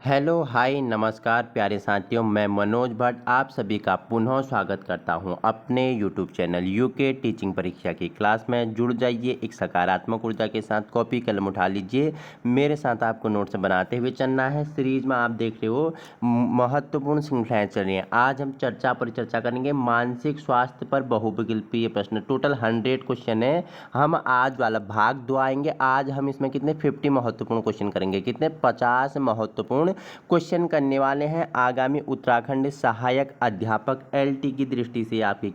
Hello hi नमस्कार प्यारे साथियों, मैं मनोज भट्ट आप सभी का पुनः स्वागत करता हूं अपने यूट्यूब चैनल यूके टीचिंग परीक्षा की क्लास में। जुड़ जाइए एक सकारात्मक ऊर्जा के साथ, कॉपी कलम उठा लीजिए, मेरे साथ आपको नोट्स बनाते हुए चलना है। सीरीज में आप देख रहे हो महत्वपूर्ण श्रृंखलाएं चल रही हैं। आज हम परिचर्चा करेंगे मानसिक स्वास्थ्य पर बहुविकल्पीय प्रश्न। टोटल 100 क्वेश्चन है। हम आज वाला भाग 2 आएंगे। आज हम इसमें कितने 50 महत्वपूर्ण क्वेश्चन करेंगे, कितने 50 महत्वपूर्ण क्वेश्चन करने वाले हैं। आगामी उत्तराखंड सहायक अध्यापक एलटी की दृष्टि से आपके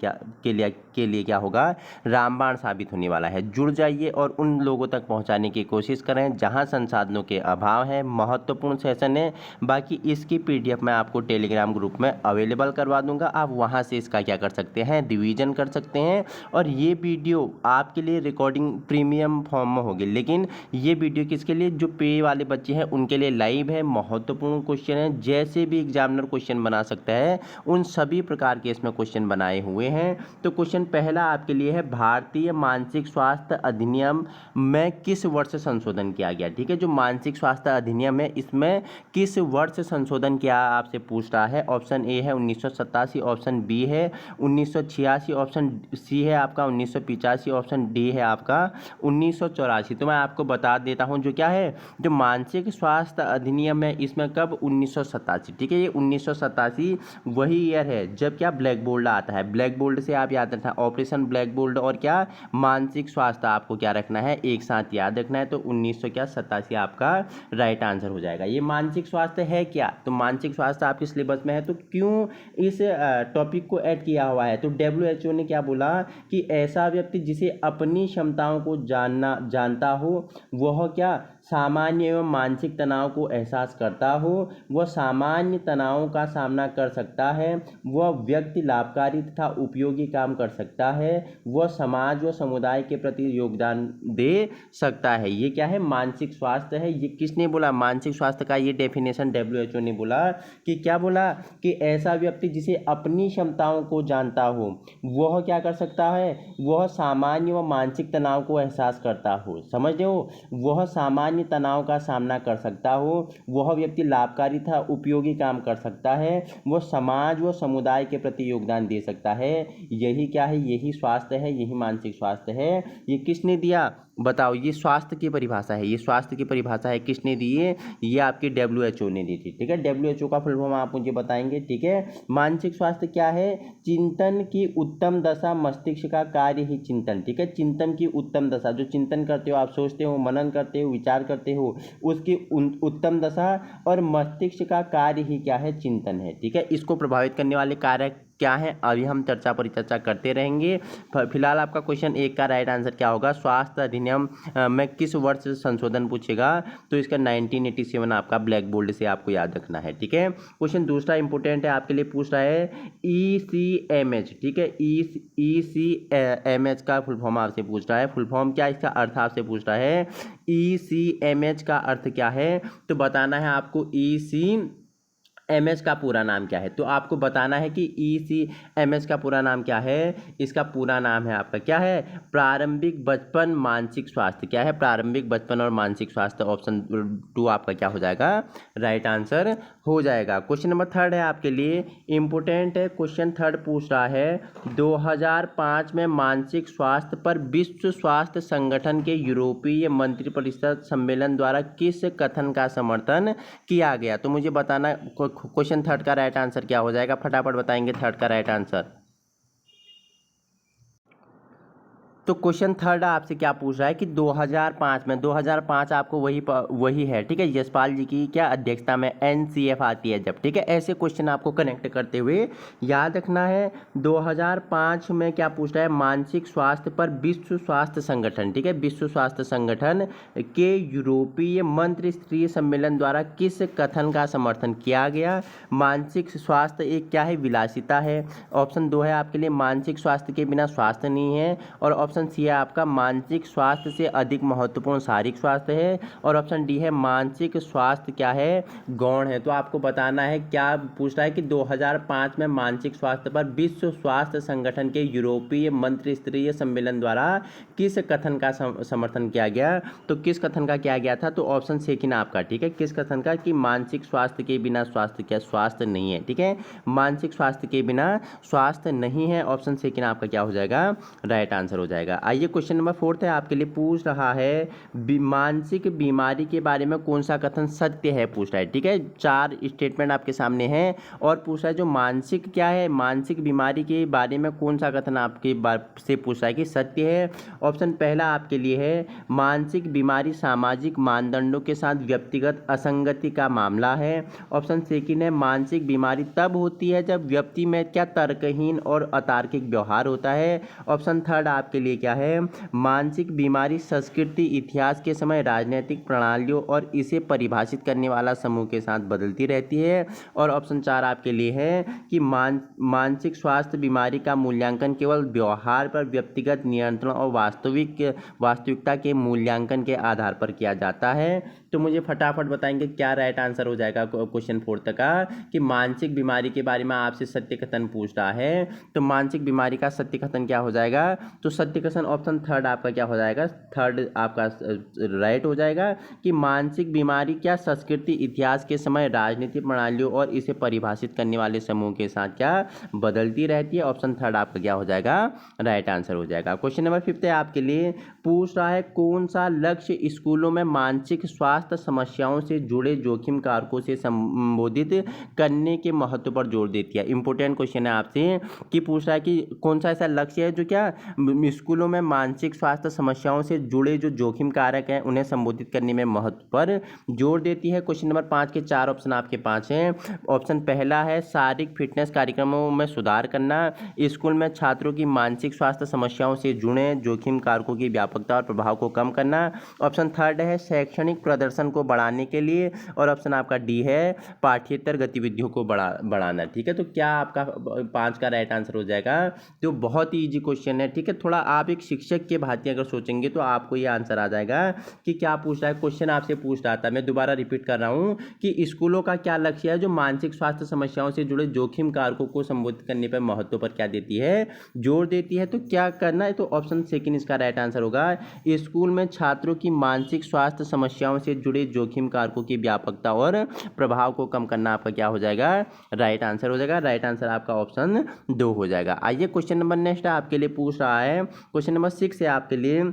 के लिए क्या होगा, रामबाण साबित होने वाला है। जुड़ जाइए और उन लोगों तक पहुंचाने की कोशिश करें जहां संसाधनों के अभाव है। महत्वपूर्ण सेशन है। बाकी इसकी पीडीएफ मैं आपको टेलीग्राम ग्रुप में अवेलेबल करवा दूंगा। आप वहां से इसका क्या कर सकते हैं, रिवीजन कर सकते हैं। और ये वीडियो आपके लिए रिकॉर्डिंग प्रीमियम फॉर्म में होगी, लेकिन ये वीडियो किसके लिए, जो पे वाले बच्चे हैं उनके लिए लाइव है। महत्वपूर्ण क्वेश्चन है, जैसे भी एग्जामिनर क्वेश्चन बना सकता है उन सभी प्रकार के इसमें क्वेश्चन बनाए हुए हैं। तो क्वेश्चन पहला आपके लिए है, भारतीय मानसिक स्वास्थ्य अधिनियम में किस वर्ष संशोधन किया गया। ठीक है, जो मानसिक स्वास्थ्य अधिनियम है इसमें किस वर्ष संशोधन किया आपसे पूछ रहा है। ऑप्शन ए है 1987, ऑप्शन बी है 1986, ऑप्शन सी है आपका 1985, ऑप्शन डी है आपका 1984। तो मैं आपको बता देता हूं जो क्या है, जो मानसिक स्वास्थ्य अधिनियम है इसमें कब, 1987। ठीक है, ये 1987 वही ईयर है जब क्या ब्लैक बोर्ड आता है। ब्लैक बोर्ड से आप याद रखना, ऑपरेशन ब्लैक बोर्ड और क्या मानसिक स्वास्थ्य आपको क्या रखना है, एक साथ याद रखना है। तो 1987 आपका राइट आंसर हो जाएगा। ये मानसिक स्वास्थ्य है क्या, तो मानसिक स्वास्थ्य आपके सिलेबस में है, तो क्यों इस टॉपिक को ऐड किया हुआ है। तो WHO ने क्या बोला कि ऐसा व्यक्ति जिसे अपनी क्षमताओं को जानता हो, वह क्या सामान्य एवं मानसिक तनाव को एहसास करता हो, वह सामान्य तनावों का सामना कर सकता है, वह व्यक्ति लाभकारी तथा उपयोगी काम कर सकता है, वह समाज व समुदाय के प्रति योगदान दे सकता है। ये क्या है, मानसिक स्वास्थ्य है। ये किसने बोला, मानसिक स्वास्थ्य का ये डेफिनेशन WHO ने बोला कि क्या बोला कि ऐसा व्यक्ति जिसे अपनी क्षमताओं को जानता हो, वह क्या कर सकता है, वह सामान्य व मानसिक तनाव को एहसास करता हो। समझ रहे हो, वह सामान्य तनाव का सामना कर सकता हो, वह व्यक्ति लाभकारी तथा उपयोगी काम कर सकता है, वह समाज व समुदाय के प्रति योगदान दे सकता है। यही क्या है, यही स्वास्थ्य है, यही मानसिक स्वास्थ्य है। ये किसने दिया बताओ, ये स्वास्थ्य की परिभाषा है। ये स्वास्थ्य की परिभाषा है, किसने दी है, ये आपकी WHO ने दी थी। ठीक है, WHO का फुल फॉर्म आप मुझे बताएंगे। ठीक है, मानसिक स्वास्थ्य क्या है, चिंतन की उत्तम दशा, मस्तिष्क का कार्य ही चिंतन। ठीक है, चिंतन की उत्तम दशा, जो चिंतन करते हो, आप सोचते हो, मनन करते हो, विचार करते हो, उसकी उत्तम दशा, और मस्तिष्क का कार्य ही क्या है, चिंतन है। ठीक है, इसको प्रभावित करने वाले कारक क्या है, अभी हम परिचर्चा करते रहेंगे। फिलहाल आपका क्वेश्चन 1 का राइट आंसर क्या होगा, स्वास्थ्य अधिनियम में किस वर्ष संशोधन पूछेगा, तो इसका 1987 आपका ब्लैक बोर्ड से आपको याद रखना है। ठीक है, क्वेश्चन दूसरा इंपॉर्टेंट है, आपके लिए पूछ रहा है ECMH। ठीक है, ECMH का फुल फॉर्म आपसे पूछ रहा है। फुल फॉर्म क्या, इसका अर्थ आपसे पूछ रहा है। ECMH का अर्थ क्या है, तो बताना है आपको ECMH का पूरा नाम क्या है। तो आपको बताना है कि ECMH का पूरा नाम क्या है। इसका पूरा नाम है आपका क्या है, प्रारंभिक बचपन मानसिक स्वास्थ्य। क्या है, प्रारंभिक बचपन और मानसिक स्वास्थ्य। ऑप्शन 2 आपका क्या हो जाएगा, राइट आंसर हो जाएगा। क्वेश्चन नंबर 3 है आपके लिए, इंपोर्टेंट है। क्वेश्चन 3 पूछ रहा है, 2005 में मानसिक स्वास्थ्य पर विश्व स्वास्थ्य संगठन के यूरोपीय मंत्रिपरिषद सम्मेलन द्वारा किस कथन का समर्थन किया गया। तो मुझे बताना क्वेश्चन 3 का राइट आंसर क्या हो जाएगा, फटाफट बताएंगे 3 का राइट आंसर। तो क्वेश्चन 3 आपसे क्या पूछ रहा है कि 2005 में, 2005 आपको वही है। ठीक है, यशपाल जी की क्या अध्यक्षता में NCF आती है जब। ठीक है, ऐसे क्वेश्चन आपको कनेक्ट करते हुए याद रखना है। 2005 में क्या पूछ रहा है, मानसिक स्वास्थ्य पर विश्व स्वास्थ्य संगठन, ठीक है, विश्व स्वास्थ्य संगठन के यूरोपीय मंत्रिस्तरीय सम्मेलन द्वारा किस कथन का समर्थन किया गया। मानसिक स्वास्थ्य एक क्या है, विलासिता है। ऑप्शन 2 है आपके लिए, मानसिक स्वास्थ्य के बिना स्वास्थ्य नहीं है। और ऑप्शन ऑप्शन सी है आपका मानसिक स्वास्थ्य से अधिक महत्वपूर्ण शारीरिक स्वास्थ्य है, और ऑप्शन डी है मानसिक स्वास्थ्य क्या है, गौण है। तो आपको बताना है क्या पूछ रहा है कि 2005 में मानसिक स्वास्थ्य पर विश्व स्वास्थ्य संगठन के यूरोपीय मंत्री स्तरीय सम्मेलन द्वारा किस कथन का समर्थन किया गया। तो किस कथन का किया गया था, तो ऑप्शन सेकंड आपका, ठीक है, किस कथन का, कि मानसिक स्वास्थ्य के बिना स्वास्थ्य क्या, स्वास्थ्य नहीं है, ठीक है, मानसिक स्वास्थ्य के बिना स्वास्थ्य नहीं है। ऑप्शन सेकंड आपका क्या हो जाएगा, राइट आंसर हो जाएगा। आइए क्वेश्चन नंबर 4 है आपके लिए, पूछ रहा है मानसिक बीमारी के बारे में कौन सा कथन सत्य है, पूछ रहा है, ठीक है, 4 स्टेटमेंट आपके सामने हैं और पूछ रहा है जो मानसिक क्या है, मानसिक बीमारी के बारे में कौन सा कथन आपके से पूछ रहा है कि सत्य है। ऑप्शन पहला आपके लिए है मानसिक बीमारी सामाजिक मानदंडों के साथ व्यक्तिगत असंगति का मामला है। ऑप्शन सेकंड है मानसिक बीमारी तब होती है जब व्यक्ति में क्या तर्कहीन और अतार्किक व्यवहार होता है। ऑप्शन थर्ड आपके लिए क्या है, मानसिक बीमारी संस्कृति इतिहास के समय राजनीतिक प्रणालियों और इसे परिभाषित करने वाला समूह के साथ बदलती रहती है। और ऑप्शन 4 आपके लिए है कि मानसिक स्वास्थ्य बीमारी का मूल्यांकन केवल व्यवहार पर व्यक्तिगत नियंत्रण और वास्तविकता के मूल्यांकन के आधार पर किया जाता है। तो मुझे फटाफट बताएंगे क्या राइट आंसर हो जाएगा क्वेश्चन 4 तक का, कि मानसिक बीमारी के बारे में आपसे सत्य कथन पूछ रहा है, तो मानसिक बीमारी का सत्य कथन क्या हो जाएगा, तो सत्य कथन ऑप्शन थर्ड आपका क्या हो जाएगा, थर्ड आपका राइट हो जाएगा, कि मानसिक बीमारी क्या संस्कृति इतिहास के समय राजनीतिक प्रणालियों और इसे परिभाषित करने वाले समूह के साथ क्या बदलती रहती है। ऑप्शन थर्ड आपका क्या हो जाएगा, राइट आंसर हो जाएगा। क्वेश्चन नंबर 5 है आपके लिए, पूछ रहा है कौन सा लक्ष्य स्कूलों में मानसिक स्वास्थ्य समस्याओं से जुड़े जोखिम कारकों से संबोधित करने के महत्व पर जोर देती है। इंपॉर्टेंट क्वेश्चन है आपसे, कि पूछ रहा है कि कौन सा ऐसा लक्ष्य है जो क्या स्कूलों में मानसिक स्वास्थ्य समस्याओं से जुड़े जो जोखिम कारक हैं उन्हें संबोधित करने में महत्व पर जोर देती है। क्वेश्चन नंबर 5 के 4 ऑप्शन आपके पास हैं। ऑप्शन पहला है शारीरिक फिटनेस कार्यक्रमों में सुधार करना, स्कूल में छात्रों की मानसिक स्वास्थ्य समस्याओं से जुड़े जोखिम कारकों की व्यापकता और प्रभाव को कम करना। ऑप्शन थर्ड है शैक्षणिक प्रदर्शन को बढ़ाने के लिए, और ऑप्शन आपका डी है पाठ्येतर गतिविधियों को बढ़ाना। ठीक है, तो क्या आपका 5 का राइट आंसर हो जाएगा। तो बहुत ही ईजी क्वेश्चन है, ठीक है, थोड़ा आप एक शिक्षक के भांति अगर सोचेंगे तो आपको ये आंसर आ जाएगा कि क्या पूछ रहा है। क्वेश्चन आपसे पूछ रहा था, मैं दोबारा रिपीट कर रहा हूँ, कि स्कूलों का क्या लक्ष्य है जो मानसिक स्वास्थ्य समस्याओं से जुड़े जोखिम कारकों को संबोधित करने पर महत्व पर क्या देती है, जोर देती है। तो क्या करना है, तो ऑप्शन सेकंड इसका राइट आंसर होगा। स्कूल में छात्रों की मानसिक स्वास्थ्य समस्याओं से जुड़े जोखिम कारकों की व्यापकता और प्रभाव को कम करना आपका क्या हो जाएगा, राइट आंसर हो जाएगा। राइट आंसर आपका ऑप्शन 2 हो जाएगा। आइए क्वेश्चन नंबर नेक्स्ट आपके लिए पूछ रहा है, क्वेश्चन नंबर 6 है आपके लिए,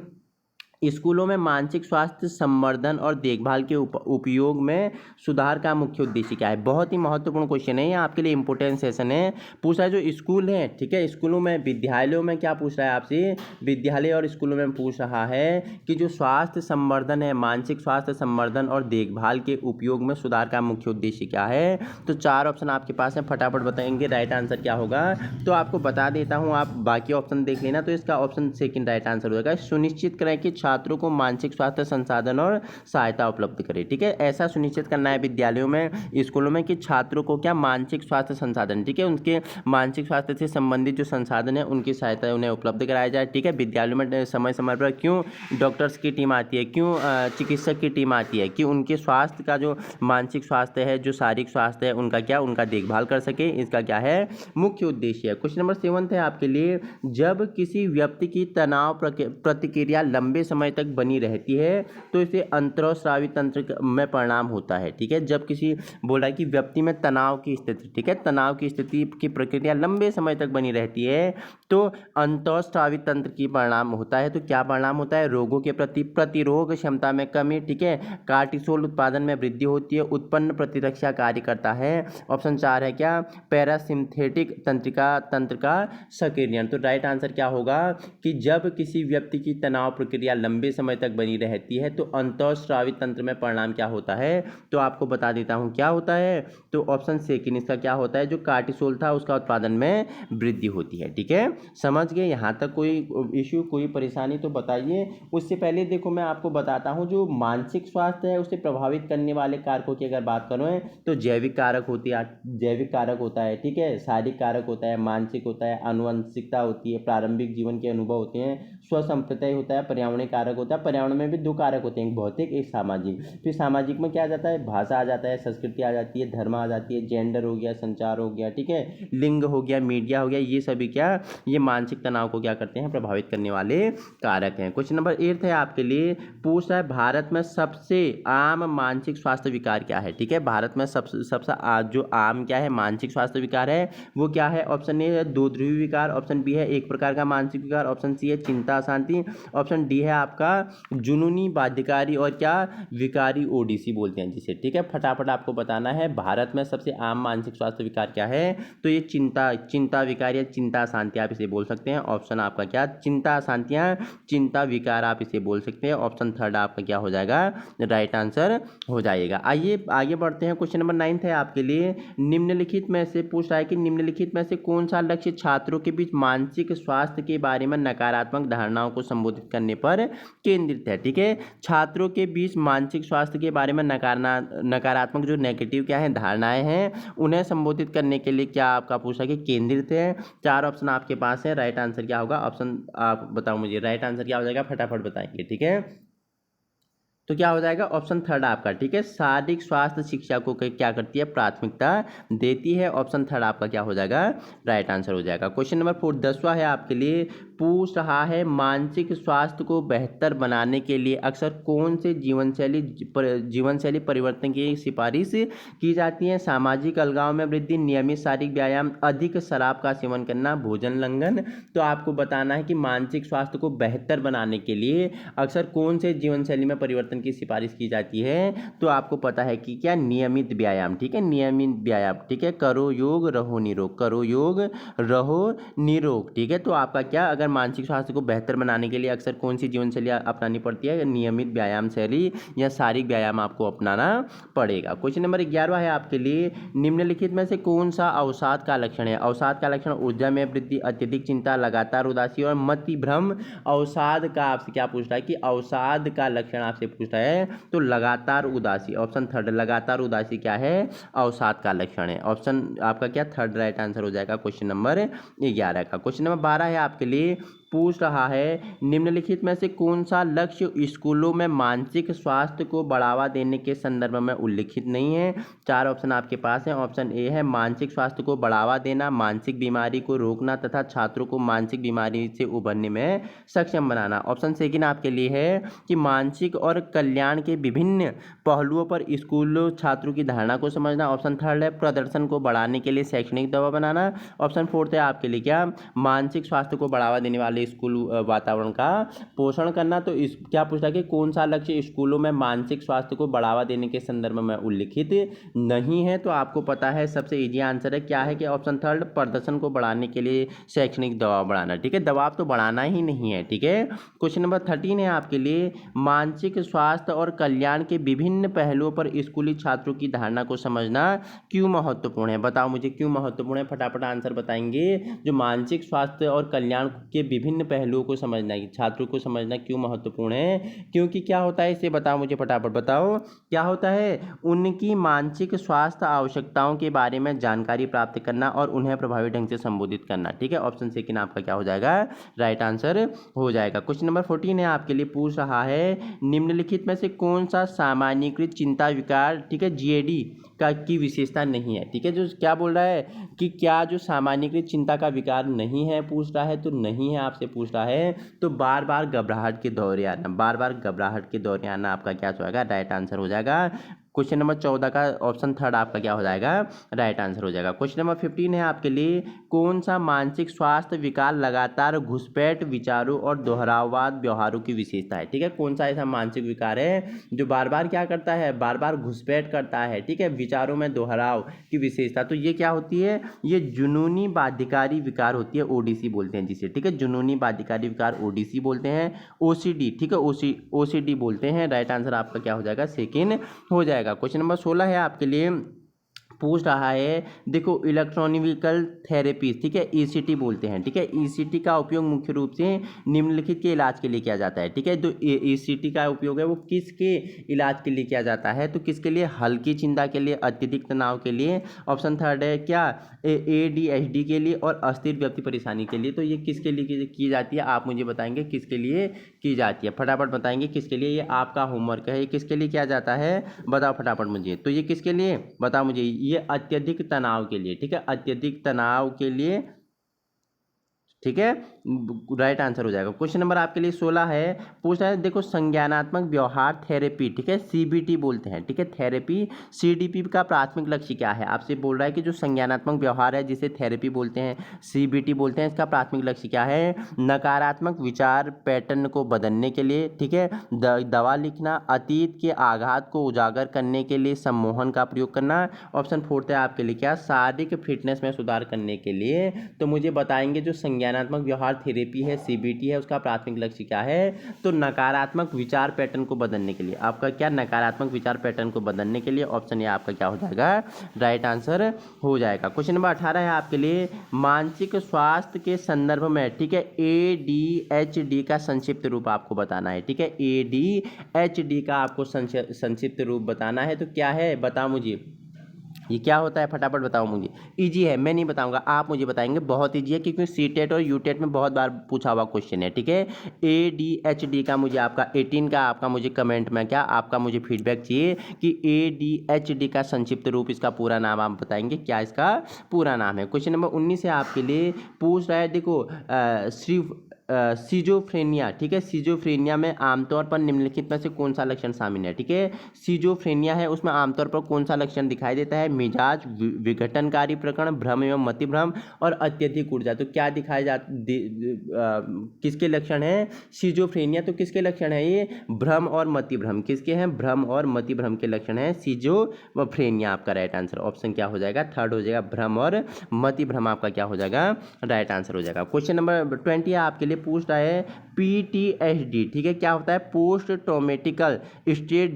स्कूलों में मानसिक स्वास्थ्य संवर्धन और देखभाल के उपयोग में सुधार का मुख्य उद्देश्य क्या है। बहुत ही महत्वपूर्ण क्वेश्चन है, ये आपके लिए इंपॉर्टेंट सेशन है। पूछ रहा है जो स्कूल है, ठीक है, स्कूलों में विद्यालयों में क्या पूछ रहा है आपसे, विद्यालय और स्कूलों में पूछ रहा है कि जो स्वास्थ्य संवर्धन है, मानसिक स्वास्थ्य संवर्धन और देखभाल के उपयोग में सुधार का मुख्य उद्देश्य क्या है। तो 4 ऑप्शन आपके पास है, फटाफट बताएंगे राइट आंसर क्या होगा। तो आपको बता देता हूँ, आप बाकी ऑप्शन देख लेना। तो इसका ऑप्शन सेकंड राइट आंसर हो जाएगा, सुनिश्चित करें कि छात्रों को मानसिक स्वास्थ्य संसाधन और सहायता उपलब्ध करें। ठीक है, ऐसा सुनिश्चित करना है विद्यालयों में, स्कूलों में, कि छात्रों को क्या मानसिक स्वास्थ्य संसाधन, ठीक है, उनके मानसिक स्वास्थ्य से संबंधित जो संसाधन है उनकी सहायता उन्हें उपलब्ध कराया जाए। ठीक है, विद्यालयों में समय समय पर क्यों डॉक्टर्स की टीम आती है, क्यों चिकित्सक की टीम आती है, कि उनके स्वास्थ्य का जो मानसिक स्वास्थ्य है, जो शारीरिक स्वास्थ्य है, उनका क्या, उनका देखभाल कर सके, इसका क्या है मुख्य उद्देश्य है। क्वेश्चन नंबर 7 है आपके लिए, जब किसी व्यक्ति की तनाव प्रतिक्रिया लंबे समय तक बनी रहती है तो इसे अंतःस्रावी तंत्र में परिणाम होता है। ठीक है, जब किसी बोल रहा है कि व्यक्ति में तनाव की स्थिति, ठीक है, तनाव की स्थिति की प्रक्रिया लंबे समय तक बनी रहती है तो अंतःस्रावी तंत्र की परिणाम होता है। तो क्या परिणाम होता है, रोगों के प्रति प्रतिरोध क्षमता में कमी, ठीक है, कार्टिसोल उत्पादन में वृद्धि होती है, उत्पन्न प्रतिरक्षा कार्य करता है। ऑप्शन 4 है क्या, पैरासिम्पथेटिक तंत्र का सक्रियण। तो राइट आंसर क्या होगा कि जब किसी व्यक्ति की तनाव प्रक्रिया लंबे समय तक बनी रहती है तो अंतःस्रावी तंत्र में परिणाम क्या होता है, तो आपको बता देता हूँ क्या होता है। तो ऑप्शन सेकंड इसका क्या होता है, जो कार्टिसोल था उसका उत्पादन में वृद्धि होती है। ठीक है, समझ गए, यहाँ तक कोई इश्यू कोई परेशानी तो बताइए। उससे पहले देखो मैं आपको बताता हूँ जो मानसिक स्वास्थ्य है उसे प्रभावित करने वाले कारकों की अगर बात करें तो जैविक कारक होती है, जैविक कारक होता है, ठीक है, शारीरिक कारक होता है, मानसिक होता है, आनुवंशिकता होती है, प्रारंभिक जीवन के अनुभव होते हैं, स्वसंप्रत्यय होता है, पर्यावरणीय कारक होता है। पर्यावरण में भी दो कारक होते हैं, एक भौतिक एक सामाजिक। फिर सामाजिक में क्या आ जाता है, भाषा आ जाता है, संस्कृति आ जाती है, धर्म आ जाती है, जेंडर हो गया, संचार हो गया, ठीक है, लिंग हो गया, मीडिया हो गया, ये सभी क्या ये मानसिक तनाव को क्या करते हैं, प्रभावित करने वाले कारक हैं। क्वेश्चन नंबर 8 है आपके लिए, पूछ रहा है भारत में सबसे आम मानसिक स्वास्थ्य विकार क्या है। ठीक है, भारत में सबसे जो आम क्या है मानसिक स्वास्थ्य विकार है वो क्या है। ऑप्शन ए है दो ध्रुवी विकार, ऑप्शन बी है एक प्रकार का मानसिक विकार, ऑप्शन सी है चिंता अशांति, ऑप्शन डी है आपका जुनूनी बाध्यकारी और क्या विकारी ओडीसी बोलते हैं जिसे। ठीक है, फटाफट आपको बताना है भारत में सबसे आम मानसिक स्वास्थ्य विकार क्या है, तो ये चिंता विकार या चिंता अशांति आप इसे बोल सकते हैं। ऑप्शन आपका क्या चिंता अशांतियां चिंता विकार आप इसे बोल सकते हैं। ऑप्शन थर्ड आपका क्या हो जाएगा, राइट आंसर हो जाएगा। आइए आगे बढ़ते हैं। क्वेश्चन नंबर 9 है आपके लिए, निम्नलिखित में से पूछ रहा है कि निम्नलिखित में से कौन सा लक्ष्य छात्रों के बीच मानसिक स्वास्थ्य के बारे में नकारात्मक धारणाओं को संबोधित करने पर केंद्रित है। ठीक है, छात्रों के बीच मानसिक स्वास्थ्य के बारे में नकारात्मक जो नेगेटिव क्या है धारणाएं हैं उन्हें संबोधित करने के लिए क्या आपका पूछा कि केंद्रित है। चार ऑप्शन आपके पास है, राइट आंसर क्या होगा, ऑप्शन आप बताओ मुझे, राइट आंसर क्या हो जाएगा, फटाफट बताएंगे। ठीक है, तो क्या हो जाएगा ऑप्शन थर्ड आपका। ठीक है, शारीरिक स्वास्थ्य शिक्षा को क्या करती है, प्राथमिकता देती है। ऑप्शन थर्ड आपका क्या हो जाएगा, राइट आंसर हो जाएगा। क्वेश्चन नंबर 4 10वां है आपके लिए, पूछ रहा है मानसिक स्वास्थ्य को बेहतर बनाने के लिए अक्सर कौन से जीवन शैली परिवर्तन की सिफारिश की जाती है। सामाजिक अलगाव में वृद्धि, नियमित शारीरिक व्यायाम, अधिक शराब का सेवन करना, भोजन लंघन। तो आपको बताना है कि मानसिक स्वास्थ्य को बेहतर बनाने के लिए अक्सर कौन से जीवन शैली में परिवर्तन की सिफारिश की जाती है। तो आपको पता है कि क्या नियमित व्यायाम। ठीक है, नियमित व्यायाम। ठीक है, करो योग रहो निरोग, करो योग रहो निरोग। ठीक है, तो आपका क्या अगर मानसिक स्वास्थ्य को बेहतर बनाने के लिए अक्सर कौन सी जीवन शैली अपनानी पड़ती है, नियमित व्यायाम शैली या शारीरिक व्यायाम आपको अपनाना पड़ेगा। क्वेश्चन नंबर 11 है आपके लिए, निम्नलिखित में से कौन सा अवसाद का लक्षण है। अवसाद का लक्षण ऊर्जा में वृद्धि, अत्यधिक चिंता, लगातार उदासी और मति भ्रम। अवसाद का आपसे क्या पूछ रहा है कि अवसाद का लक्षण आपसे पूछ रहा है तो लगातार उदासी, ऑप्शन थर्ड लगातार उदासी क्या है, अवसाद का लक्षण है। ऑप्शन आपका क्या थर्ड राइट आंसर हो जाएगा क्वेश्चन नंबर 11 का। क्वेश्चन नंबर 12 है आपके लिए, पूछ रहा है निम्नलिखित में से कौन सा लक्ष्य स्कूलों में मानसिक स्वास्थ्य को बढ़ावा देने के संदर्भ में उल्लिखित नहीं है। चार ऑप्शन आपके पास हैं। ऑप्शन ए है मानसिक स्वास्थ्य को बढ़ावा देना, मानसिक बीमारी को रोकना तथा छात्रों को मानसिक बीमारी से उभरने में सक्षम बनाना। ऑप्शन सेकंड आपके लिए है कि मानसिक और कल्याण के विभिन्न पहलुओं पर स्कूलों छात्रों की धारणा को समझना। ऑप्शन थर्ड है प्रदर्शन को बढ़ाने के लिए शैक्षणिक दबाव बनाना। ऑप्शन फोर्थ है आपके लिए क्या मानसिक स्वास्थ्य को बढ़ावा देने वाले स्कूल वातावरण का पोषण करना। तो इस क्या पूछा कि कौन सा लक्ष्य स्कूलों में मानसिक स्वास्थ्य को बढ़ावा देने के संदर्भ में उल्लिखित नहीं है। तो आपको पता है सबसे इजी आंसर है क्या है कि ऑप्शन थर्ड प्रदर्शन को बढ़ाने के लिए शैक्षणिक दबाव बढ़ाना। ठीक है, दबाव तो बढ़ाना ही नहीं है। ठीक है, क्वेश्चन नंबर 13 है आपके लिए, मानसिक स्वास्थ्य और कल्याण के विभिन्न पहलुओं पर स्कूली छात्रों की धारणा को समझना क्यों महत्वपूर्ण है। बताओ मुझे क्यों महत्वपूर्ण है, फटाफट आंसर बताएंगे। जो मानसिक स्वास्थ्य और कल्याण के विभिन्न पहलुओं को समझना, छात्रों को समझना क्यों महत्वपूर्ण है, क्योंकि क्या होता है इसे बताओ मुझे, फटाफट बताओ क्या होता है। उनकी मानसिक स्वास्थ्य आवश्यकताओं के बारे में जानकारी प्राप्त करना और उन्हें प्रभावी ढंग से संबोधित करना। ठीक है, ऑप्शन सेकंड आपका क्या हो जाएगा, राइट आंसर हो जाएगा। क्वेश्चन नंबर 14 है आपके लिए, पूछ रहा है निम्नलिखित में से कौन सा सामान्यीकृत चिंता विकार, ठीक है, जीएडी की विशेषता नहीं है। ठीक है, जो क्या बोल रहा है कि क्या जो सामान्यीकृत चिंता का विकार नहीं है पूछ रहा है, तो नहीं है आपसे पूछ रहा है तो बार बार घबराहट के दौरे आना, बार बार घबराहट के दौरे आना आपका क्या हो जाएगा, राइट आंसर हो जाएगा। क्वेश्चन नंबर 14 का ऑप्शन थर्ड आपका क्या हो जाएगा, राइट आंसर हो जाएगा। क्वेश्चन नंबर 15 है आपके लिए, कौन सा मानसिक स्वास्थ्य विकार लगातार घुसपैठ विचारों और दोहराववाद व्यवहारों की विशेषता है। ठीक है, कौन सा ऐसा मानसिक विकार है जो बार बार क्या करता है, बार बार घुसपैठ करता है। ठीक है, विचारों में दोहराव की विशेषता, तो ये क्या होती है, ये जुनूनी बाध्यकारी विकार होती है, ओडीसी बोलते हैं जिसे। ठीक है, जुनूनी बाध्यकारी विकार ओडीसी बोलते हैं, ओसीडी। ठीक है, ओसीडी बोलते हैं। राइट आंसर आपका क्या हो जाएगा, सेकेंड हो जाएगा। क्वेश्चन नंबर 16 है आपके लिए, पूछ रहा है, देखो इलेक्ट्रॉनिकल थेरेपी, ठीक है, ईसीटी बोलते हैं। ठीक है, ईसीटी का उपयोग मुख्य रूप से निम्नलिखित के इलाज के लिए किया जाता है। ठीक है, तो ईसीटी का उपयोग है वो किसके इलाज के लिए किया जाता है, तो किसके लिए, हल्की चिंता के लिए, अत्यधिक तनाव के लिए। ऑप्शन थर्ड है क्या, एडीएचडी के लिए और अस्थिर व्यक्ति परेशानी के लिए। तो ये किसके लिए की जाती है, आप मुझे बताएंगे किसके लिए की जाती है, फटाफट बताएंगे किसके लिए। ये आपका होमवर्क है, ये किसके लिए किया जाता है, बताओ फटाफट मुझे। तो ये किसके लिए, बताओ मुझे, ये अत्यधिक तनाव के लिए। ठीक है, अत्यधिक तनाव के लिए। ठीक है, राइट आंसर हो जाएगा। क्वेश्चन नंबर आपके लिए 16 है, पूछ रहा है, देखो संज्ञानात्मक व्यवहार थेरेपी, ठीक है, सीबीटी बोलते हैं। ठीक है, थेरेपी सीडीपी का प्राथमिक लक्ष्य क्या है, आपसे बोल रहा है कि जो संज्ञानात्मक व्यवहार है जिसे थेरेपी बोलते हैं, सीबीटी बोलते हैं, इसका प्राथमिक लक्ष्य क्या है, नकारात्मक विचार पैटर्न को बदलने के लिए। ठीक है, दवा लिखना, अतीत के आघात को उजागर करने के लिए सम्मोहन का प्रयोग करना। ऑप्शन फोर्थ है आपके लिए क्या, शारीरिक फिटनेस में सुधार करने के लिए। तो मुझे बताएंगे जो संज्ञानात्मक व्यवहार थेरेपी है, सीबीटी है, उसका प्राथमिक लक्ष्य क्या है, तो नकारात्मक विचार पैटर्न को बदलने के लिए। आपका क्या, नकारात्मक विचार पैटर्न को बदलने के लिए। ऑप्शन ए आपका क्या हो जाएगा, राइट आंसर हो जाएगा। क्वेश्चन नंबर 18 है आपके लिए, मानसिक स्वास्थ्य के संदर्भ में, ठीक है, एडीएचडी का संक्षिप्त रूप आपको बताना है। ठीक है, एडीएचडी का आपको संक्षिप्त रूप बताना है, तो क्या है, बताओ मुझे, ये क्या होता है, फटाफट बताओ मुझे। इजी है, मैं नहीं बताऊंगा, आप मुझे बताएंगे। बहुत इजी है क्योंकि सीटेट और यूटेट में बहुत बार पूछा हुआ क्वेश्चन है। ठीक है, एडीएचडी का मुझे आपका 18 का आपका मुझे कमेंट में क्या आपका मुझे फीडबैक चाहिए कि एडीएचडी का संक्षिप्त रूप, इसका पूरा नाम आप बताएंगे, क्या इसका पूरा नाम है। क्वेश्चन नंबर 19 है आपके लिए, पूछ रहा है, देखो सीजोफ्रेनिया। ठीक है, सीजोफ्रेनिया में आमतौर पर निम्नलिखित में से कौन सा लक्षण शामिल है। ठीक है, सीजोफ्रेनिया है, उसमें आमतौर पर कौन सा लक्षण दिखाई देता है, मिजाज विघटनकारी प्रकरण, भ्रम एवं मतिभ्रम और अत्यधिक ऊर्जा। तो क्या दिखाए किसके लक्षण है, सीजोफ्रेनिया, तो किसके लक्षण है ये, भ्रम और मतिभ्रम। किसके हैं, भ्रम और मतिभ्रम के लक्षण है सीजोफ्रेनिया। आपका राइट आंसर ऑप्शन क्या हो जाएगा, थर्ड हो जाएगा, भ्रम और मतिभ्रम आपका क्या हो जाएगा, राइट आंसर हो जाएगा। क्वेश्चन नंबर 20 आपके लिए पूछ रहा है, पीटीएसडी। ठीक है, क्या होता है, पोस्ट ट्रॉमेटिकल स्ट्रेस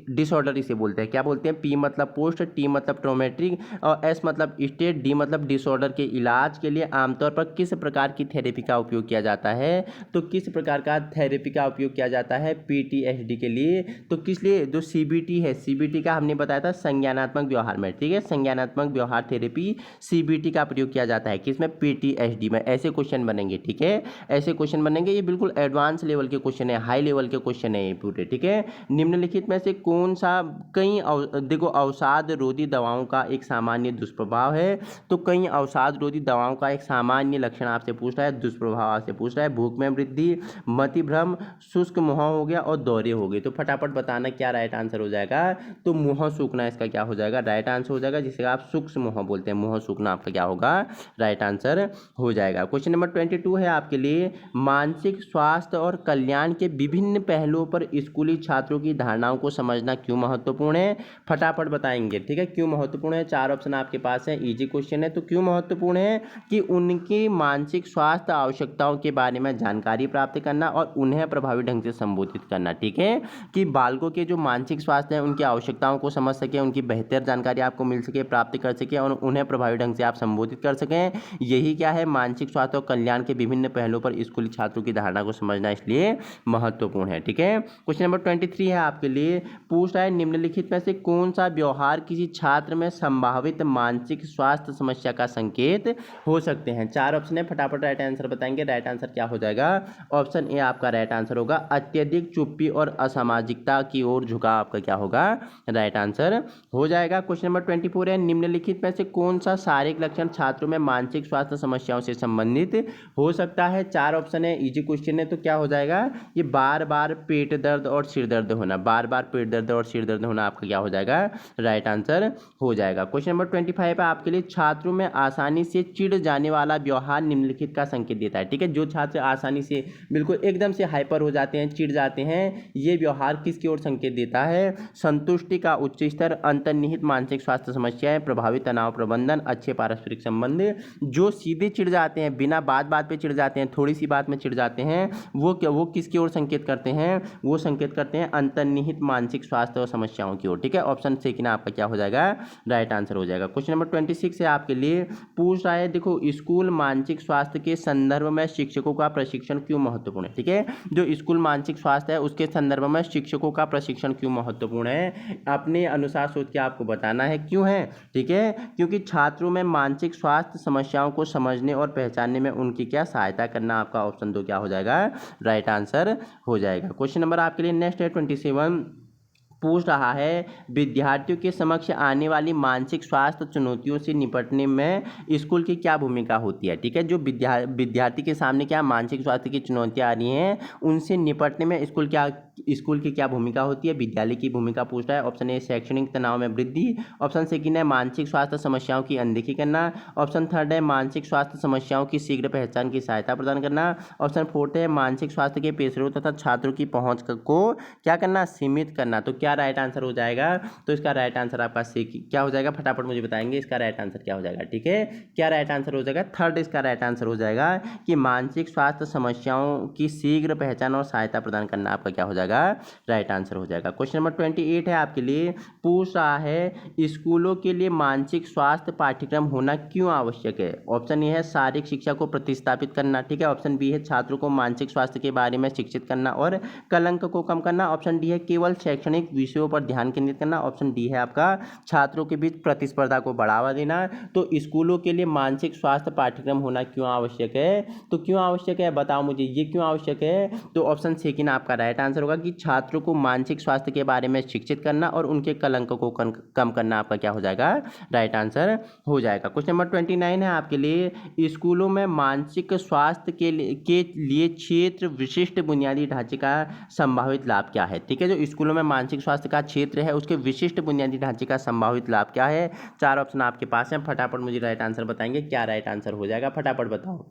डिसऑर्डर इसे बोलते हैं। क्या बोलते हैं, पी मतलब पोस्ट, टी मतलब ट्रॉमेटिक और एस मतलब स्टेट, डी मतलब डिसऑर्डर के इलाज के लिए आमतौर पर किस प्रकार की थेरेपी का उपयोग किया जाता है। तो किस प्रकार का थेरेपी का उपयोग किया जाता है पीटीएसडी के लिए, तो किस लिए, जो सीबीटी है, सीबीटी का हमने बताया था संज्ञानात्मक व्यवहार में। ठीक है, संज्ञानात्मक व्यवहार थेरेपी सीबीटी का प्रयोग किया जाता है, किसमें, पीटीएसडी में। ऐसे क्वेश्चन बनेंगे। ठीक है, ऐसे क्वेश्चन बनेंगे, ये बिल्कुल एडवांस लेवल के क्वेश्चन है, हाई लेवल के क्वेश्चन है ये पूरे। ठीक है, निम्नलिखित में से कौन सा, देखो अवसाद रोधी दवाओं का एक सामान्य दुष्प्रभाव है, तो कई अवसाद रोधी दवाओं का एक सामान्य लक्षण आपसे पूछ रहा है, दुष्प्रभाव आपसे पूछ रहा है, भूख में वृद्धि, मतिभ्रम, शुष्क मुंह हो गया और दौरे हो गए। तो फटाफट बताना क्या राइट आंसर हो जाएगा, तो मुंह सूखना इसका क्या हो जाएगा, राइट आंसर हो जाएगा, जिसे आप सूक्ष्म मुंह बोलते हैं, मुंह सूखना आपका क्या होगा, राइट आंसर हो जाएगा। क्वेश्चन नंबर 22 है आपके लिए, मानसिक स्वास्थ्य और कल्याण के विभिन्न पहलुओं पर स्कूली छात्रों की धारणाओं को समझना क्यों महत्वपूर्ण है, फटाफट बताएंगे। ठीक है, क्यों महत्वपूर्ण है, चार ऑप्शन आपके पास है, इजी क्वेश्चन है। तो क्यों महत्वपूर्ण है कि उनकी मानसिक स्वास्थ्य आवश्यकताओं के बारे में जानकारी प्राप्त करना और उन्हें प्रभावी ढंग से संबोधित करना। ठीक है, कि बालकों के जो मानसिक स्वास्थ्य है उनकी आवश्यकताओं को समझ सके, उनकी बेहतर जानकारी आपको मिल सके, प्राप्त कर सके और उन्हें प्रभावी ढंग से आप संबोधित कर सकें। यही क्या है, मानसिक स्वास्थ्य और कल्याण के विभिन्न पहलुओं पर स्कूली छात्रों की धारणा को समझना इसलिए महत्वपूर्ण है। ठीक है, क्वेश्चन नंबर 23 है आपके लिए, पूछ रहा है, निम्नलिखित में से कौन सा व्यवहार किसी छात्र में संभावित मानसिक स्वास्थ्य समस्या का संकेत हो सकते हैं। चार ऑप्शन है, फटाफट राइट आंसर बताएंगे। राइट आंसर क्या हो जाएगा, ऑप्शन ए आपका राइट आंसर होगा, अत्यधिक चुप्पी और असामाजिकता की ओर झुकाव आपका क्या होगा, राइट आंसर हो जाएगा। क्वेश्चन नंबर 24 है, निम्नलिखित में से कौन सा शारीरिक लक्षण छात्रों में मानसिक स्वास्थ्य समस्याओं से संबंधित हो सकता है। चार ऑप्शन है, इजी क्वेश्चन है, तो क्या हो जाएगा, ये बार बार पेट दर्द और सिर दर्द होना, बार बार पेट दर्द और सिर दर्द होना आपका क्या हो जाएगा, राइट आंसर हो जाएगा। क्वेश्चन नंबर 25 है आपके लिए, छात्रों में आसानी से चिढ़ जाने वाला व्यवहार निम्नलिखित का संकेत देता है। ठीक है, जो छात्र आसानी से बिल्कुल एकदम से हाइपर हो जाते हैं, चिढ़ जाते हैं, ये व्यवहार किसकी ओर संकेत देता है, संतुष्टि का उच्च स्तर, अंतर्निहित मानसिक स्वास्थ्य समस्याएं, प्रभावी तनाव प्रबंधन, अच्छे पारस्परिक संबंध। जो सीधे चिढ़ जाते हैं, बिना बात बात पे चिढ़ जाते हैं, थोड़ी सी बात में चिढ़ जाते हैं, वो किसकी ओर संकेत करते हैं, वो संकेत करते हैं अंतर्निहित मानसिक स्वास्थ्य और समस्याओं की ओर। ठीक है, ऑप्शन से कि ना आपका क्या हो जाएगा, राइट आंसर हो जाएगा। क्वेश्चन नंबर 26 है आपके लिए, पूछ रहा है, देखो, स्कूल मानसिक स्वास्थ्य के संदर्भ में शिक्षकों का प्रशिक्षण क्यों महत्वपूर्ण है। ठीक है, जो स्कूल मानसिक स्वास्थ्य है उसके संदर्भ में शिक्षकों का प्रशिक्षण क्यों महत्वपूर्ण है, अपने अनुसार सोच के आपको बताना है क्यों है। ठीक है, क्योंकि छात्रों में मानसिक स्वास्थ्य समस्याओं को समझने और पहचानने में उनकी क्या सहायता करना, आपका ऑप्शन 2 क्या हो जाएगा, राइट आंसर हो जाएगा। क्वेश्चन नंबर आपके लिए नेक्स्ट है 27, पूछ रहा है, विद्यार्थियों के समक्ष आने वाली मानसिक स्वास्थ्य चुनौतियों से निपटने में स्कूल की क्या भूमिका होती है। ठीक है, जो विद्यार्थी के सामने क्या मानसिक स्वास्थ्य की चुनौतियां आ रही हैं, उनसे निपटने में स्कूल की क्या भूमिका होती है, विद्यालय की भूमिका पूछ रहा है। ऑप्शन ए शैक्षणिक तनाव में वृद्धि, ऑप्शन सेकंड है मानसिक स्वास्थ्य समस्याओं की अनदेखी करना, ऑप्शन थर्ड है मानसिक स्वास्थ्य समस्याओं की शीघ्र पहचान की सहायता प्रदान करना, ऑप्शन फोर्थ है मानसिक स्वास्थ्य के पेशेवरों तथा छात्रों की पहुंच को क्या करना, सीमित करना। तो क्या राइट आंसर हो जाएगा, तो इसका राइट आंसर आपका सी क्या हो जाएगा, फटाफट मुझे बताएंगे इसका राइट आंसर क्या हो जाएगा। ठीक है, क्या राइट आंसर हो जाएगा, थर्ड इसका राइट आंसर हो जाएगा कि मानसिक स्वास्थ्य समस्याओं की शीघ्र पहचान और सहायता प्रदान करना आपका क्या हो जाएगा, राइट आंसर हो जाएगा। क्वेश्चन नंबर 28 है आपके लिए, पूछ रहा है, स्कूलों के लिए मानसिक स्वास्थ्य पाठ्यक्रम होना क्यों आवश्यक है। ऑप्शन ए है शारीरिक शिक्षा को प्रतिस्थापित करना, ठीक है, ऑप्शन बी है छात्रों को मानसिक स्वास्थ्य के बारे में शिक्षित करना और कलंक को कम करना, ऑप्शन डी है केवल शैक्षणिक विषयों पर ध्यान केंद्रित करना, ऑप्शन डी है आपका छात्रों के बीच प्रतिस्पर्धा को बढ़ावा देना। तो स्कूलों के लिए मानसिक स्वास्थ्य पाठ्यक्रम होना क्यों आवश्यक है, तो क्यों आवश्यक है बताओ मुझे, ये क्यों आवश्यक है, तो ऑप्शन सेकंड आपका राइट आंसर होगा कि छात्रों को मानसिक स्वास्थ्य के बारे में शिक्षित करना और उनके कलंक को कम करना आपका क्या हो जाएगा, राइट आंसर हो जाएगा। क्वेश्चन नंबर 29 है आपके लिए, स्कूलों में मानसिक स्वास्थ्य के लिए क्षेत्र विशिष्ट बुनियादी ढांचे का संभावित लाभ क्या है। ठीक है, जो स्कूलों में मानसिक स्वास्थ्य का क्षेत्र है उसके विशिष्ट बुनियादी ढांचे का संभावित लाभ क्या है। 4 ऑप्शन आपके पास हैं, फटाफट मुझे राइट आंसर बताएंगे, क्या राइट आंसर हो जाएगा, फटाफट बताओ।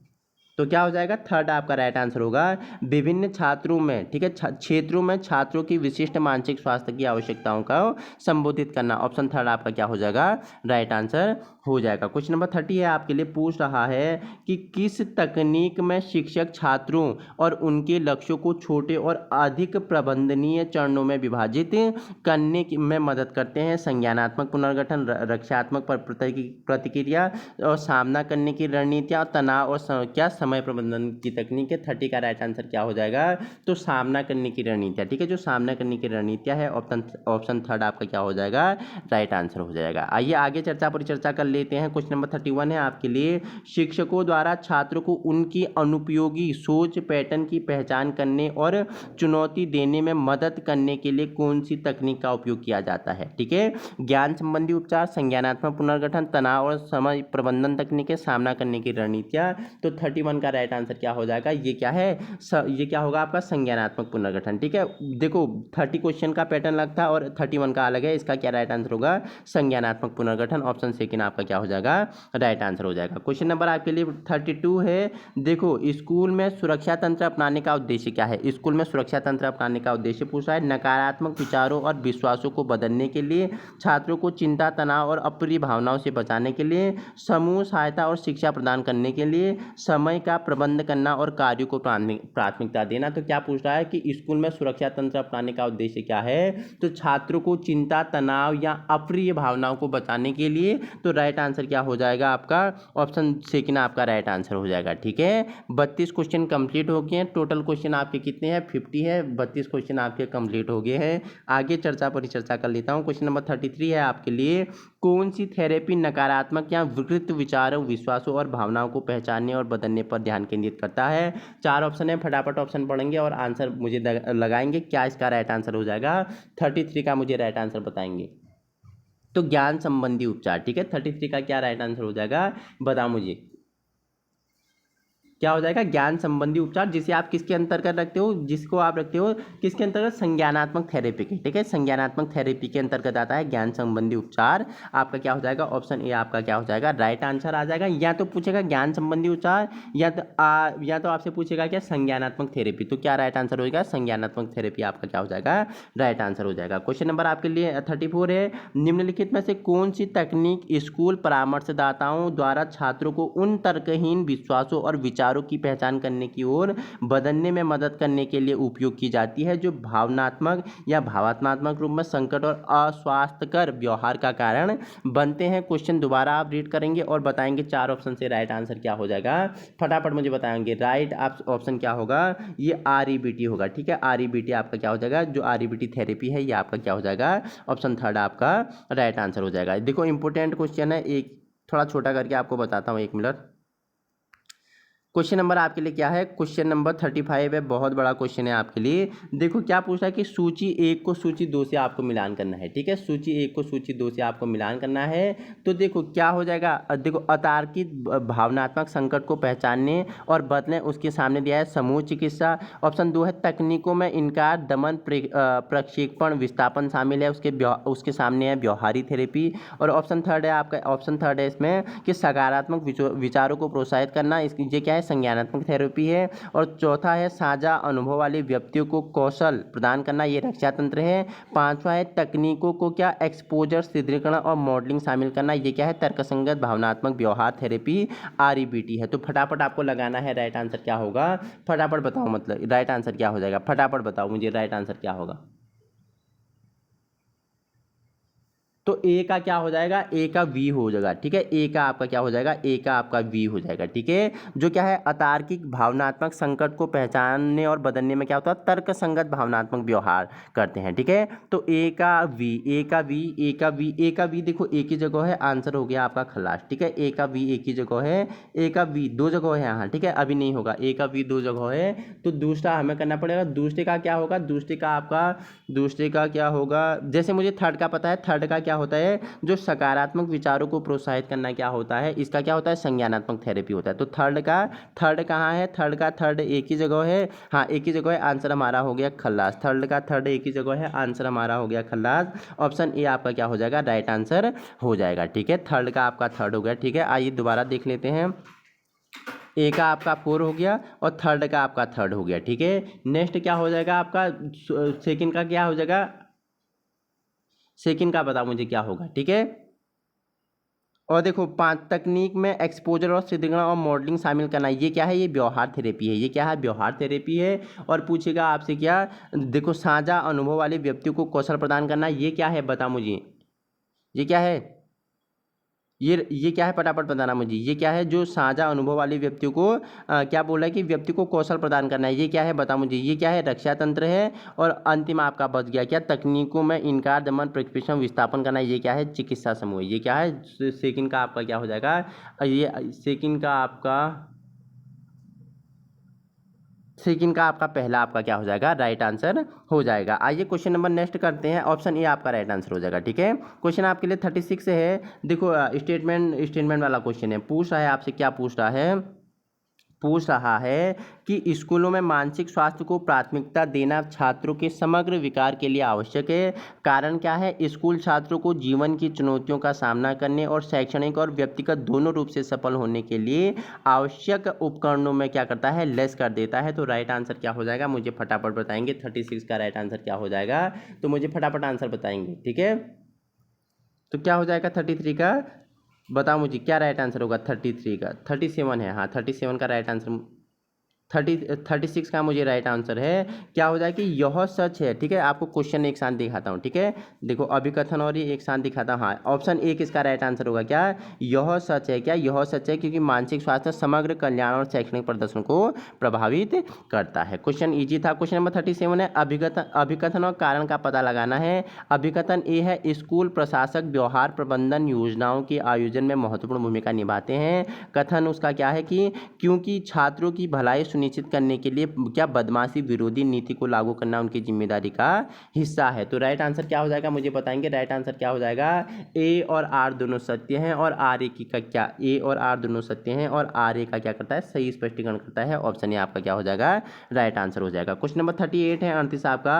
तो क्या हो जाएगा, थर्ड आपका राइट आंसर होगा, विभिन्न छात्रों में, ठीक है, क्षेत्रों में छात्रों की विशिष्ट मानसिक स्वास्थ्य की आवश्यकताओं का संबोधित करना, ऑप्शन थर्ड आपका क्या हो जाएगा, राइट आंसर हो जाएगा। क्वेश्चन नंबर 30 है आपके लिए, पूछ रहा है कि किस तकनीक में शिक्षक छात्रों और उनके लक्ष्यों को छोटे और अधिक प्रबंधनीय चरणों में विभाजित करने में मदद करते हैं। संज्ञानात्मक पुनर्गठन, रक्षात्मक प्रतिक्रिया और सामना करने की रणनीतियाँ, तनाव और क्या समय प्रबंधन की तकनीक है। 30 का राइट आंसर क्या हो जाएगा, तो सामना करने की रणनीतियाँ। ठीक है, जो सामना करने की रणनीतियाँ है ऑप्शन थर्ड आपका क्या हो जाएगा, राइट आंसर हो जाएगा। आइए आगे चर्चा परिचर्चा कर लेते हैं। क्वेश्चन नंबर 31 है आपके लिए, शिक्षकों द्वारा छात्रों को उनकी अनुपयोगी सोच पैटर्न की पहचान करने और चुनौती देने में मदद करने के लिए कौन सी तकनीक का उपयोग किया जाता है। ठीक है, ज्ञान संबंधी उपचार, संज्ञानात्मक पुनर्गठन, तनाव और समय प्रबंधन तकनीकें, सामना करने की रणनीतियाँ। तो 31 का राइट आंसर क्या हो जाएगा, ये क्या है, ये क्या होगा आपका संज्ञानात्मक पुनर्गठन। ठीक है, देखो 30 क्वेश्चन का पैटर्न लगता है और 31 का अलग है, इसका क्या राइट आंसर होगा, संज्ञानात्मक पुनर्गठन, ऑप्शन सेकंड आपका क्या हो जाएगा, राइट आंसर हो जाएगा। क्वेश्चन नंबर आपके लिए 32 है, देखो स्कूल में सुरक्षा तंत्र अपनाने का उद्देश्य क्या है। स्कूल में सुरक्षा तंत्र अपनाने का उद्देश्य पूछ रहा है, नकारात्मक विचारों और विश्वासों को बदलने के लिए, छात्रों को चिंता, तनाव और अप्रिय भावनाओं से बचाने के लिए, समूह सहायता और शिक्षा प्रदान करने के लिए, समय का प्रबंध करना और कार्यों को प्राथमिकता देना। तो क्या पूछ रहा है कि स्कूल में सुरक्षा तंत्र अपनाने का उद्देश्य क्या है, तो छात्रों को चिंता, तनाव या अप्रिय भावनाओं को बचाने के लिए। तो राइट आंसर क्या हो जाएगा आपका, ऑप्शन सेकंड आपका राइट आंसर हो जाएगा। ठीक है, 32 क्वेश्चन कंप्लीट हो गए हैं, टोटल क्वेश्चन आपके कितने हैं, 50 है, 32 क्वेश्चन आपके कंप्लीट हो गए हैं। आगे चर्चा परिचर्चा कर लेता हूँ। क्वेश्चन नंबर 33 है आपके लिए, कौन सी थेरेपी नकारात्मक या विकृत विचारों, विश्वासों और भावनाओं को पहचानने और बदलने पर ध्यान केंद्रित करता है। 4 ऑप्शन है, फटाफट ऑप्शन पढ़ेंगे और आंसर मुझे लगाएंगे, क्या इसका राइट आंसर हो जाएगा। 33 का मुझे राइट आंसर बताएंगे, तो ज्ञान संबंधी उपचार। ठीक है, 33 का क्या राइट आंसर हो जाएगा, बताओ मुझे। क्या हो जाएगा, ज्ञान संबंधी उपचार, जिसे आप किसके अंतर्गत रखते हो, जिसको आप रखते हो किसके अंतर्गत, संज्ञानात्मक थेरेपी के, ठीक है, संज्ञानात्मक थेरेपी के अंतर्गत आता है ज्ञान संबंधी उपचार। आपका क्या हो जाएगा, ऑप्शन ए आपका क्या हो जाएगा, राइट आंसर आ जाएगा। या तो पूछेगा ज्ञान संबंधी उपचार, या तो आपसे पूछेगा क्या, संज्ञानात्मक थेरेपी, तो क्या राइट आंसर हो जाएगा, संज्ञानात्मक थेरेपी आपका क्या हो जाएगा, राइट आंसर हो जाएगा। क्वेश्चन नंबर आपके लिए 34 है, निम्नलिखित में से कौन सी तकनीक स्कूल परामर्शदाताओं द्वारा छात्रों को उन तर्कहीन विश्वासों और विचारों की पहचान करने की ओर बदलने में मदद करने के लिए उपयोग की जाती है, जो भावनात्मक या भावनात्मक रूप में संकट और अस्वास्थ्यकर व्यवहार का कारण बनते हैं। क्वेश्चन दोबारा आप रीड करेंगे और बताएंगे चार ऑप्शन से राइट आंसर क्या हो जाएगा, फटाफट मुझे बताएंगे। राइट आप ऑप्शन क्या होगा, ये REBT होगा, ठीक है, REBT आपका क्या हो जाएगा, जो REBT थेरेपी है ये आपका क्या हो जाएगा, ऑप्शन थर्ड आपका राइट आंसर हो जाएगा। देखो इंपॉर्टेंट क्वेश्चन है, एक थोड़ा छोटा करके आपको बताता हूँ, 1 मिनट। क्वेश्चन नंबर आपके लिए क्या है, क्वेश्चन नंबर 35 है, बहुत बड़ा क्वेश्चन है आपके लिए। देखो क्या पूछ रहा है कि सूची 1 को सूची 2 से आपको मिलान करना है, ठीक है, सूची 1 को सूची 2 से आपको मिलान करना है। तो देखो क्या हो जाएगा, देखो अतार्किक भावनात्मक संकट को पहचानने और बदलें, उसके सामने दिया है समूह चिकित्सा। ऑप्शन 2 है तकनीकों में इनकार, दमन, प्रक्षेपण, विस्थापन शामिल है, उसके सामने है व्यवहारी थेरेपी। और ऑप्शन थर्ड है आपका, ऑप्शन थर्ड है इसमें कि सकारात्मक विचारों को प्रोत्साहित करना, इसकी ये क्या है, संज्ञानात्मक थेरेपी है। और चौथा है साझा अनुभव वाले व्यक्तियों को कौशल प्रदान करना, ये रक्षा तंत्र है। पांचवा है तकनीकों को क्या, एक्सपोजर, सुदृढ़ीकरण और मॉडलिंग शामिल करना, ये क्या है, तर्कसंगत भावनात्मक व्यवहार थेरेपी, REBT है। तो फटाफट आपको लगाना है राइट आंसर क्या होगा, फटाफट बताओ, मतलब राइट आंसर क्या हो जाएगा, फटाफट बताओ मुझे राइट आंसर क्या होगा। तो ए का क्या हो जाएगा, ए का V हो जाएगा, ठीक है, ए का आपका क्या हो जाएगा, ए का आपका V हो जाएगा, ठीक है, जो क्या है अतार्किक भावनात्मक संकट को पहचानने और बदलने में क्या होता है, तर्क संगत भावनात्मक व्यवहार करते हैं, ठीक है। तो ए का V, ए का V, ए का V, ए का V, देखो ए की जगह है, आंसर हो गया आपका खल्लास, ठीक है, ए का V ए की जगह है, ए का V 2 जगह है यहाँ, ठीक है, अभी नहीं होगा, ए का V 2 जगह है। तो दूसरा हमें करना पड़ेगा, दूसरे का क्या होगा, दूसरे का क्या होगा, जैसे मुझे थर्ड का पता है, थर्ड का क्या होता है, जो सकारात्मक विचारों को प्रोत्साहित करना क्या होता है, इसका क्या होता है, संज्ञानात्मक थेरेपी होता है। तो थर्ड कहाँ है, थर्ड एक ही जगह है, हाँ एक ही जगह है, आंसर हमारा हो गया खल्लास, थर्ड एक ही जगह है, आंसर हमारा हो गया खल्लास। ऑप्शन ए आपका क्या हो जाएगा, राइट आंसर हो जाएगा, ठीक है, थर्ड का आपका थर्ड हो गया, ठीक है। आइए दोबारा देख लेते हैं, ए का आपका 4 हो गया और थर्ड का आपका थर्ड हो गया, ठीक है। नेक्स्ट क्या हो जाएगा आपका, सेकंड का क्या हो जाएगा, सेकंड का बताओ मुझे क्या होगा, ठीक है। और देखो 5 तकनीक में एक्सपोजर और सुदृढ़ीकरण और मॉडलिंग शामिल करना, ये क्या है, ये व्यवहार थेरेपी है, ये क्या है, व्यवहार थेरेपी है। और पूछेगा आपसे क्या, देखो साझा अनुभव वाले व्यक्तियों को कौशल प्रदान करना, ये क्या है, बता मुझे, ये क्या है, ये क्या है, फटाफट बताना मुझे, ये क्या है, जो साझा अनुभव वाले व्यक्तियों को क्या बोल रहा है कि व्यक्ति को कौशल प्रदान करना है, ये क्या है, बता मुझे, ये क्या है, रक्षा तंत्र है। और अंतिम आपका बच गया क्या, तकनीकों में इनकार, दमन, प्रक्षेपण, विस्थापन करना, ये क्या है, चिकित्सा समूह, ये क्या है, सेकंड का आपका क्या हो जाएगा, ये सेकंड का आपका पहला आपका क्या हो जाएगा, राइट आंसर हो जाएगा। आइए क्वेश्चन नंबर नेक्स्ट करते हैं, ऑप्शन ए आपका राइट आंसर हो जाएगा, ठीक है। क्वेश्चन आपके लिए 36 है, देखो स्टेटमेंट वाला क्वेश्चन है, पूछ रहा है आपसे, क्या पूछ रहा है कि स्कूलों में मानसिक स्वास्थ्य को प्राथमिकता देना छात्रों के समग्र विकास के लिए आवश्यक है। कारण क्या है, स्कूल छात्रों को जीवन की चुनौतियों का सामना करने और शैक्षणिक और व्यक्तिगत दोनों रूप से सफल होने के लिए आवश्यक उपकरणों में क्या करता है, लेस कर देता है। तो राइट आंसर क्या हो जाएगा, मुझे फटाफट बताएंगे, 36 का राइट आंसर क्या हो जाएगा, तो मुझे फटाफट आंसर बताएंगे, ठीक है। तो क्या हो जाएगा 33 का, बताओ मुझे क्या राइट आंसर होगा, 33 का 37 है, हाँ 37 का राइट आंसर, 36 का मुझे राइट आंसर है। क्या हो जाए कि यह सच है, ठीक है, आपको क्वेश्चन एक साथ दिखाता हूँ, ठीक है, देखो अभिकथन और ये एक साथ दिखाता हूँ। हाँ ऑप्शन ए किसका राइट आंसर होगा, क्या यह सच है, क्या यह सच है, क्योंकि मानसिक स्वास्थ्य समग्र कल्याण और शैक्षणिक प्रदर्शन को प्रभावित करता है। क्वेश्चन ईजी था। क्वेश्चन नंबर 37 है, अभिकथन और कारण का पता लगाना है। अभिकथन ए है, स्कूल प्रशासक व्यवहार प्रबंधन योजनाओं के आयोजन में महत्वपूर्ण भूमिका निभाते हैं। कथन उसका क्या है कि क्योंकि छात्रों की भलाई सुनिश्चित करने के लिए क्या बदमाशी विरोधी नीति को लागू करना उनकी जिम्मेदारी का हिस्सा है। तो राइट आंसर क्या हो जाएगा मुझे बताएंगे। राइट आंसर क्या हो जाएगा, ए और आर दोनों सत्य हैं और आर ए की का क्या, ए और आर दोनों सत्य हैं और आर ए का क्या करता है, सही स्पष्टीकरण करता है। ऑप्शन ए आपका क्या हो जाएगा, राइट आंसर हो जाएगा। क्वेश्चन नंबर 38 है 38 आपका,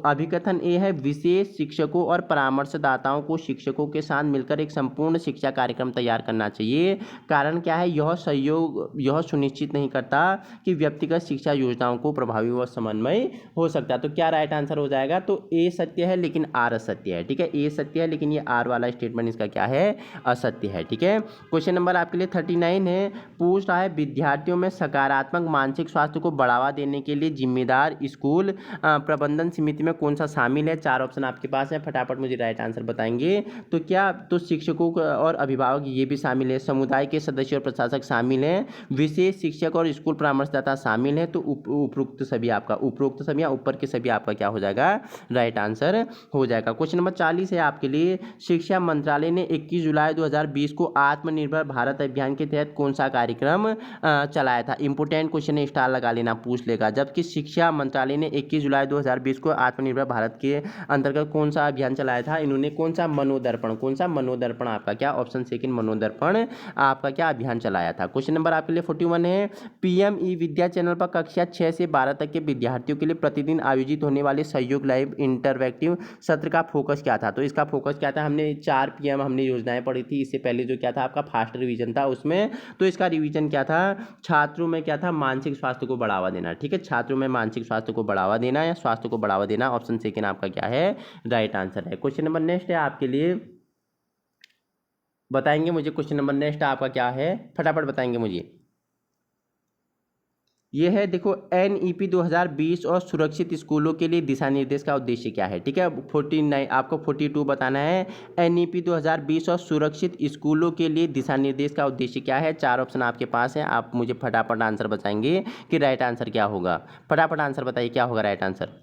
अभिकथन ए है विशेष शिक्षकों और परामर्शदाताओं को शिक्षकों के साथ मिलकर एक संपूर्ण शिक्षा कार्यक्रम तैयार करना चाहिए। कारण क्या है, यह सुनिश्चित नहीं करता कि व्यक्तिगत शिक्षा योजनाओं को प्रभावी व समन्वय हो सकता है। तो क्या राइट आंसर हो जाएगा, तो ए सत्य है लेकिन आर असत्य है। ठीक है, ए सत्य है लेकिन ये आर वाला स्टेटमेंट इसका क्या है, असत्य है। ठीक है, क्वेश्चन नंबर आपके लिए 39 है, पूछ रहा है विद्यार्थियों में सकारात्मक मानसिक स्वास्थ्य को बढ़ावा देने के लिए जिम्मेदार स्कूल प्रबंधन समिति में कौन सा शामिल है। चार ऑप्शन आपके पास है, फटाफट मुझे राइट आंसर बताएंगे। तो क्या, तो शिक्षकों और अभिभावक ये भी शामिल है, समुदाय के सदस्य और प्रशासक शामिल हैं, विशेष शिक्षक और स्कूल परामर्शदाता शामिल हैं। तो उपरोक्त सभी आपका, उपरोक्त सभी या ऊपर के सभी आपका क्या हो जाएगा, राइट आंसर हो जाएगा। क्वेश्चन नंबर 40 है आपके लिए, शिक्षा मंत्रालय ने 21 जुलाई 2020 को आत्मनिर्भर भारत अभियान के तहत कौन सा कार्यक्रम चलाया था। इंपोर्टेंट क्वेश्चन है, स्टार लगा लेना, पूछ लेगा। जबकि शिक्षा मंत्रालय ने 21 जुलाई 2020 को आत्मनिर्भर भारत के अंतर्गत कौन सा अभियान चलाया था, इन्होंने कौन सा मनोदर्पण, कौन सा मनोदर्पण आपका क्या, ऑप्शन सेकंड मनोदर्पण आपका क्या अभियान चलाया था। क्वेश्चन नंबर आपके लिए 41 है, पीएम ई विद्या चैनल पर कक्षा 6 से 12 तक के विद्यार्थियों के लिए प्रतिदिन आयोजित होने वाले सहयोग लाइव इंटरएक्टिव सत्र का फोकस क्या था। तो इसका फोकस क्या था, हमने 4 पीएम हमने योजनाएं पढ़ी थी, इससे पहले जो क्या था आपका फास्ट रिवीजन था उसमें। तो इसका रिवीजन क्या था, छात्रों में क्या था, मानसिक स्वास्थ्य को बढ़ावा देना। ठीक है, छात्रों में मानसिक स्वास्थ्य को बढ़ावा देना या स्वास्थ्य को बढ़ावा देना, ऑप्शन सेकंड आपका क्या है, राइट आंसर है। क्वेश्चन नंबर नेक्स्ट है आपके लिए, बताएंगे मुझे। क्वेश्चन नंबर नेक्स्ट आपका क्या है, फटाफट बताएंगे मुझे। ये है देखो, NEP 2020 और सुरक्षित स्कूलों के लिए दिशा निर्देश का उद्देश्य क्या है। ठीक है, 49 आपको 42 बताना है, NEP 2020 और सुरक्षित स्कूलों के लिए दिशा निर्देश का उद्देश्य क्या है। चार ऑप्शन आपके पास है, आप मुझे फटाफट आंसर बताएंगे कि राइट आंसर क्या होगा। फटाफट आंसर बताइए क्या होगा राइट आंसर।